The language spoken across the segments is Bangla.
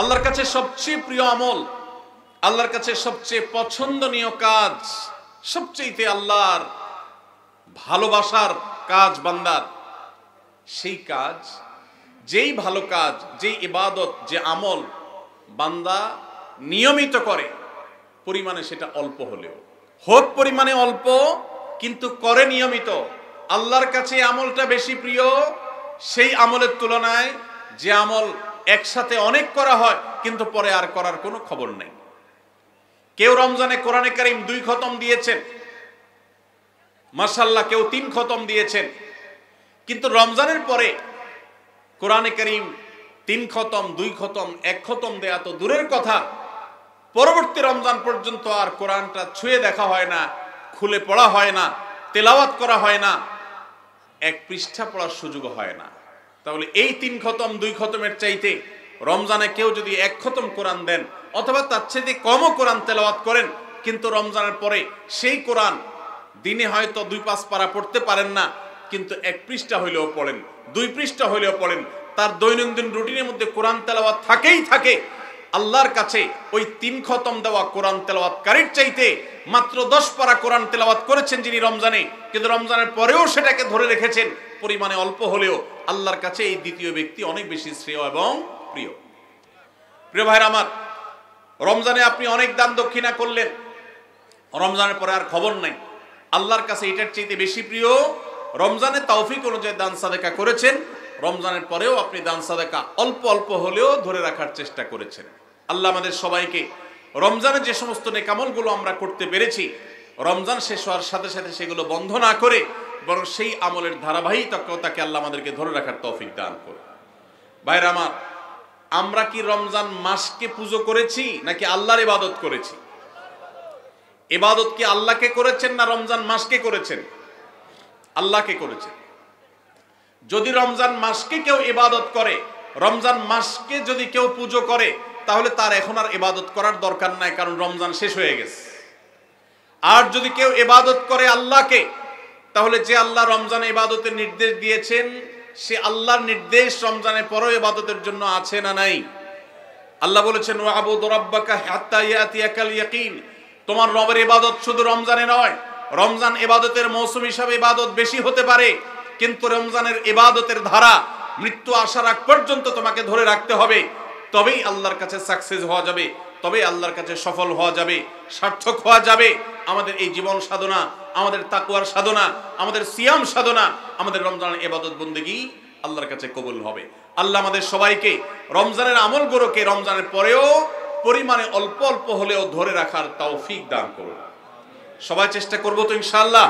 আল্লাহর কাছে সবচেয়ে প্রিয় আমল, আল্লাহর কাছে সবচেয়ে পছন্দনীয় কাজ, সবচেয়ে আল্লাহর ভালোবাসার কাজ বান্দার, সেই কাজ, যেই ভালো কাজ, যেই ইবাদত, যে আমল বান্দা নিয়মিত করে, পরিমাণে সেটা অল্প হলেও হোক, পরিমাণে অল্প কিন্তু করে নিয়মিত, আল্লাহর কাছে আমলটা বেশি প্রিয় সেই আমলের তুলনায় যে আমল একসাথে অনেক করা হয় কিন্তু পরে আর করার কোনো খবর নেই। কেউ রমজানে কোরআনে কারীম 2 খতম দিয়েছেন, মাশাআল্লাহ, কেউ 3 খতম দিয়েছেন, কিন্তু রমজানের পরে কোরআনে কারীম 3 খতম, 2 খতম, 1 খতম দেয়া তো দূরের কথা, পরবর্তী রমজান পর্যন্ত আর কোরআনটা ছুঁয়ে দেখা হয় না, খুলে পড়া হয় না, তেলাওয়াত করা হয় না, 1 পৃষ্ঠা পড়ার সুযোগ হয় না। তাহলে এই 3 খতম 2 খতমের চাইতে রমজানে কেউ যদি 1 খতম কোরআন দেন অথবা তার চাইতে কমও কোরআন তেলাওয়াত করেন, কিন্তু রমজানের পরে সেই কোরআন দিনে হয়তো 2-5 পারা পড়তে পারেন না, কিন্তু 1 পৃষ্ঠা হইলেও পড়েন, 2 পৃষ্ঠা হইলেও পড়েন, তার দৈনন্দিন রুটিনের মধ্যে কোরআন তেলাওয়াত থাকেই থাকে। আল্লাহর কাছে ওই 3 খতম দেওয়া কোরআন তেলাওয়াতকারীর চাইতে মাত্র 10 পারা কোরআন তেলাওয়াত করেছেন যিনি রমজানে, কিন্তু রমজানের পরেও সেটাকে ধরে রেখেছেন, পরিমাণে অল্প হলেও আল্লাহর কাছে এই দ্বিতীয় ব্যক্তি অনেক বেশি শ্রেয় এবং প্রিয়। প্রিয় ভাইরা আমার, রমজানে আপনি অনেক দান দক্ষিণা করলেন, রমজানের পরে আর খবর নাই, আল্লাহর কাছে এটার চাইতে বেশি প্রিয় রমজানে তৌফিক অনুযায়ী দান সাদেকা করেছেন, রমজানের পরেও আপনি দান সাদেকা অল্প অল্প হলেও ধরে রাখার চেষ্টা করেছেন। আল্লাহ আমাদের সবাইকে রমজানে যে সমস্ত নেকামলগুলো আমরা করতে পেরেছি, রমজান শেষ হওয়ার সাথে সাথে সেগুলো বন্ধ না করে বরং সেই আমলের ধারাবাহিকতাকে আল্লাহ আমাদেরকে ধরে রাখার তৌফিক দান করে। ভাইরা আমার, আমরা কি রমজান মাসকে পুজো করেছি নাকি আল্লাহর ইবাদত করেছি? ইবাদত কি আল্লাহকে করেছেন না রমজান মাসকে করেছেন? আল্লাহকে করেছেন। যদি রমজান মাসকে কেউ ইবাদত করে, রমজান মাসকে যদি কেউ পুজো করে, তাহলে তার এখন আর ইবাদত করার দরকার নাই, কারণ রমজান শেষ হয়ে গেছে। আর যদি কেউ ইবাদত করে আল্লাহকে, তাহলে যে আল্লাহ রমজানে ইবাদতের নির্দেশ দিয়েছেন, সে আল্লাহর নির্দেশ রমজানের পরেও ইবাদতের জন্য আছে না নাই? আল্লাহ বলেছেন, ওয়াবুদ রাব্বাকা হাত্তা ইয়াতিয়াকাল ইয়াকিন, তোমার রবের ইবাদত শুধু রমজানে নয়, রমজান ইবাদতের মৌসুম হিসাবে ইবাদত বেশি হতে পারে, কিন্তু রমজানের ইবাদতের ধারা মৃত্যু আসার আগ পর্যন্ত তোমাকে ধরে রাখতে হবে, তবেই আল্লাহর কাছে সাকসেস হওয়া যাবে, তবেই আল্লাহর কাছে সফল হওয়া যাবে, সার্থক হওয়া যাবে। আমাদের এই জীবন সাধনা, আমাদের তাকওয়ার সাধনা, আমাদের সিয়াম সাধনা, আমাদের রমজানের ইবাদত বন্দেগী আল্লাহর কাছে কবুল হবে। আল্লাহ আমাদের সবাইকে রমজানের আমলগুলোকে রমজানের পরেও পরিমাণে অল্প অল্প হলেও ধরে রাখার তৌফিক দান করুন। সবাই চেষ্টা করবো তো ইনশাআল্লাহ।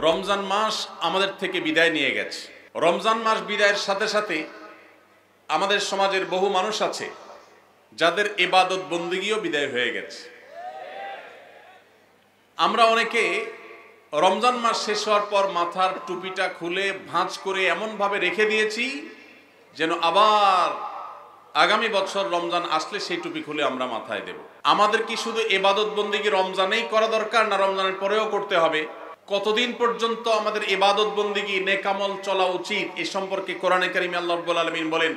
রমজান মাস আমাদের থেকে বিদায় নিয়ে গেছে। রমজান মাস বিদায়ের সাথে সাথে আমাদের সমাজের বহু মানুষ আছে যাদের ইবাদত বন্দেগীও বিদায় হয়ে গেছে। আমরা অনেকে রমজান মাস শেষ হওয়ার পর মাথার টুপিটা খুলে ভাঁজ করে এমনভাবে রেখে দিয়েছি যেন আবার আগামী বছর রমজান আসলে সেই টুপি খুলে আমরা মাথায় দেব। আমাদের কি শুধু ইবাদত বন্দেগী রমজানেই করা দরকার, না রমজানের পরেও করতে হবে? কতদিন পর্যন্ত আমাদের ইবাদত বন্দেগী নেকামল চলা উচিত, এ সম্পর্কে কোরআনে কারীমে আল্লাহ রাব্বুল আলামিন বলেন,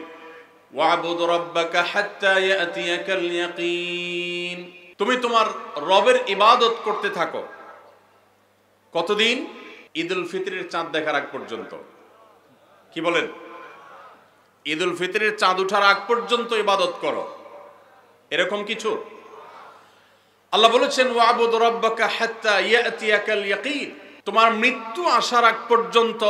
ওয়াবুদ রাব্বাকা হাত্তা ইয়াতিয়াকাল ইয়াকিন, তুমি তোমার রবের ইবাদত করতে থাকো। কতদিন? ঈদুল ফিতরের চাঁদ দেখার আগ পর্যন্ত। কি বলেন? ঈদুল ফিতরের চাঁদ ওঠার আগ পর্যন্ত ইবাদত করো, এরকম কিছু? আল্লাহ বলেছেন, ওয়াবুদ রাব্বাকা হাত্তা ইয়াতিয়াকাল ইয়াকিন, তোমার মৃত্যু আসার আগ পর্যন্ত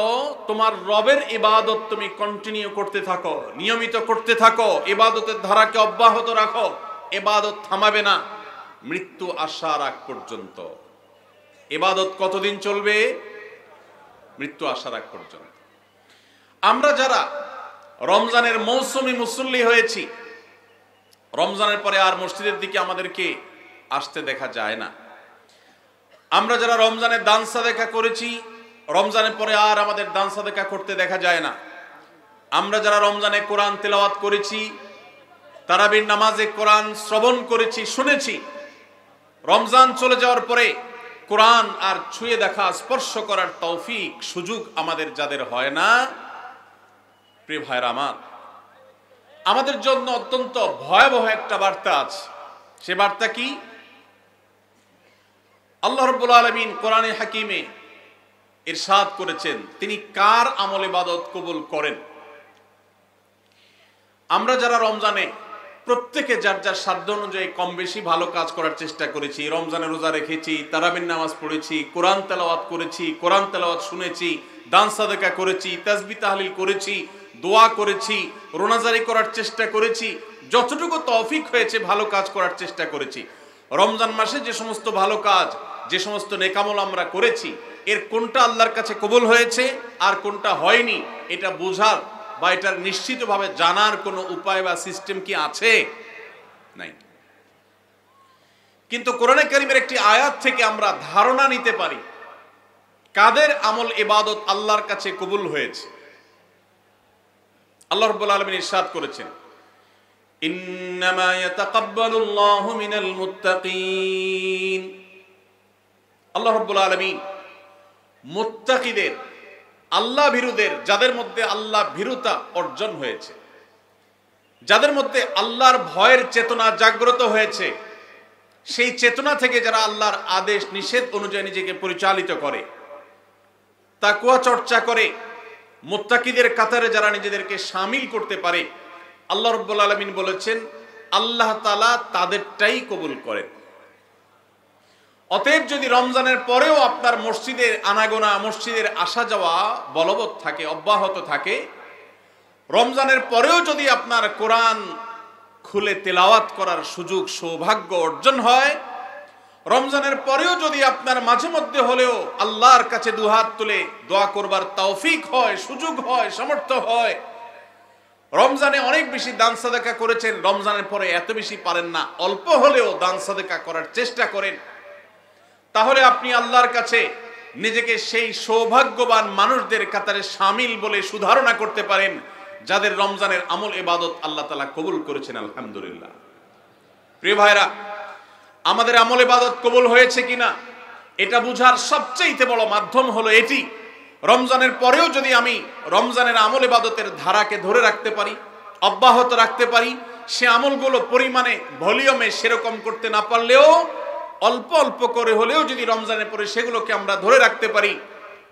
তোমার রবের ইবাদত তুমি কন্টিনিউ করতে থাকো, নিয়মিত করতে থাকো, ইবাদতের ধারাকে অব্যাহত রাখো, ইবাদত থামাবে না মৃত্যু আসার আগ পর্যন্ত। ইবাদত কতদিন চলবে? মৃত্যু আসার আগ পর্যন্ত। আমরা যারা রমজানের মৌসুমি মুসল্লি হয়েছি, রমজানের পরে আর মসজিদের দিকে আমাদেরকে আসতে দেখা যায় না। আমরা যারা রমজানের দান সাদেকা করেছি, রমজানের পরে আর আমাদের দান সাদেকা করতে দেখা যায় না। আমরা যারা রমজানে কোরআন তেলাওয়াত করেছি, তারাবির নামাজে কোরআন শ্রবণ করেছি, শুনেছি, রমজান চলে যাওয়ার পরে কোরআন আর ছুঁয়ে দেখা, স্পর্শ করার তৌফিক সুযোগ আমাদের যাদের হয় না, প্রিয় ভাইরা আমার, আমাদের জন্য অত্যন্ত ভয়াবহ একটা বার্তা আছে। সে বার্তা কি? আল্লাহ রাব্বুল আলামিন কোরআনে হাকিমে ইরশাদ করেছেন তিনি কার আমল ইবাদত কবুল করেন। আমরা যারা রমজানে প্রত্যেকে যার যার সাধ্য অনুযায়ী কম বেশি ভালো কাজ করার চেষ্টা করেছি, রমজানে রোজা রেখেছি, তারাবির নামাজ পড়েছি, কোরআন তেলাওয়াত করেছি, কোরআন তেলাওয়াত শুনেছি, দান সাদেকা করেছি, তাসবিহ তাহলিল করেছি, দোয়া করেছি, রোনাজারি করার চেষ্টা করেছি, যতটুকু তৌফিক হয়েছে ভালো কাজ করার চেষ্টা করেছি। রমজান মাসে যে সমস্ত ভালো কাজ, যে সমস্ত নেকামল আমরা করেছি, এর কোনটা আল্লাহর কাছে কবুল হয়েছে আর কোনটা হয়নি এটা বোঝার বা এটার নিশ্চিতভাবে জানার কোনো উপায় বা সিস্টেম কি আছে? নাই। কিন্তু কোরআনে কারীমের একটি আয়াত থেকে আমরা ধারণা নিতে পারি কাদের আমল ইবাদত আল্লাহর কাছে কবুল হয়েছে। আল্লাহ রাব্বুল আলামিন ইরশাদ করেছেন, ইন্নামা ইয়াতাকাব্বালুল্লাহু মিনাল মুত্তাকিন। আল্লাহ রাব্বুল আলামিন মুত্তাকিদের, আল্লাহ ভীরুদের, যাদের মধ্যে আল্লাহ ভীরুতা অর্জন হয়েছে, যাদের মধ্যে আল্লাহর ভয়ের চেতনা জাগ্রত হয়েছে, সেই চেতনা থেকে যারা আল্লাহর আদেশ নিষেধ অনুযায়ী নিজেকে পরিচালিত করে, তাকওয়া চর্চা করে, মুত্তাকিদের কাতারে যারা নিজেদেরকে শামিল করতে পারে, আল্লাহ রাব্বুল আলামিন বলেছেন আল্লাহ তাআলা তাদেরটাই কবুল করেন। অতএব যদি রমজানের পরেও আপনার মসজিদের আনাগোনা, মসজিদের আসা যাওয়া বলবৎ থাকে, অব্যাহত থাকে, রমজানের পরেও যদি আপনার কোরআন খুলে তেলাওয়াত করার সুযোগ সৌভাগ্য অর্জন হয়, রমজানের পরেও যদি আপনার মাঝে মধ্যে হলেও আল্লাহর কাছে দুহাত তুলে দোয়া করবার তৌফিক হয়, সুযোগ হয়, সামর্থ্য হয়, রমজানে অনেক বেশি দান সাদেকা করেছেন, রমজানের পরে এত বেশি পারেন না, অল্প হলেও দান সাদেকা করার চেষ্টা করেন, তাহলে আপনি আল্লাহর কাছে নিজেকে সেই সৌভাগ্যবান মানুষদের কাতারে শামিল বলে সুধারণা করতে পারেন যাদের রমজানের আমল ইবাদত আল্লাহ তাআলা কবুল করেছেন। আলহামদুলিল্লাহ। প্রিয় ভাইরা, আমাদের আমল ইবাদত কবুল হয়েছে কিনা এটা বুঝার সবচেয়ে বড় মাধ্যম হলো এটি, রমজানের পরেও যদি আমি রমজানের আমল ইবাদতের ধারাকে ধরে রাখতে পারি, অব্যাহত রাখতে পারি, সে আমলগুলো পরিমাণে ভলিউমে সেরকম করতে না পারলেও অল্প অল্প করে হলেও যদি রমজানের পরে সেগুলোকে আমরা ধরে রাখতে পারি,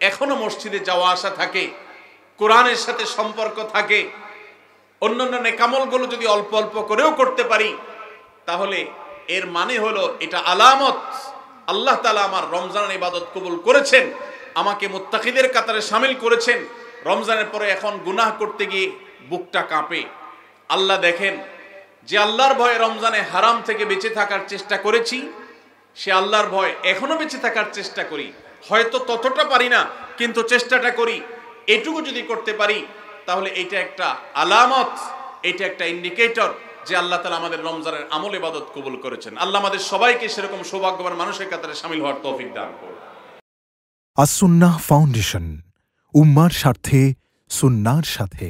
এখনো মসজিদে যাওয়া আসা থাকে, কোরআনের সাথে সম্পর্ক থাকে, অন্যান্য নেকামলগুলো যদি অল্প অল্প করেও করতে পারি, তাহলে এর মানে হলো এটা আলামত আল্লাহ তাআলা আমার রমজানের ইবাদত কবুল করেছেন, আমাকে মুত্তাকিদের কাতারে শামিল করেছেন। রমজানের পরে এখন গুনাহ করতে গিয়ে বুকটা কাঁপে। আল্লাহ দেখেন যে আল্লাহর ভয়ে রমজানে হারাম থেকে বেঁচে থাকার চেষ্টা করেছি, সে আল্লাহর ভয় এখনো বেঁচে থাকার চেষ্টা করি, হয়তো ততটা পারি না কিন্তু চেষ্টাটা করি, এটুকু যদি করতে পারি তাহলে এটা একটা আলামত, এটা একটা ইন্ডিকেটর যে আল্লাহ তাআলা আমাদের রমজানের আমল ইবাদত কবুল করেছেন। আল্লাহ আমাদের সবাইকে সেরকম সৌভাগ্যবান মানুষের কাতারে শামিল হওয়ার তৌফিক দান করুন। আস-সুন্নাহ ফাউন্ডেশন, উম্মার স্বার্থে সুন্নাহর সাথে।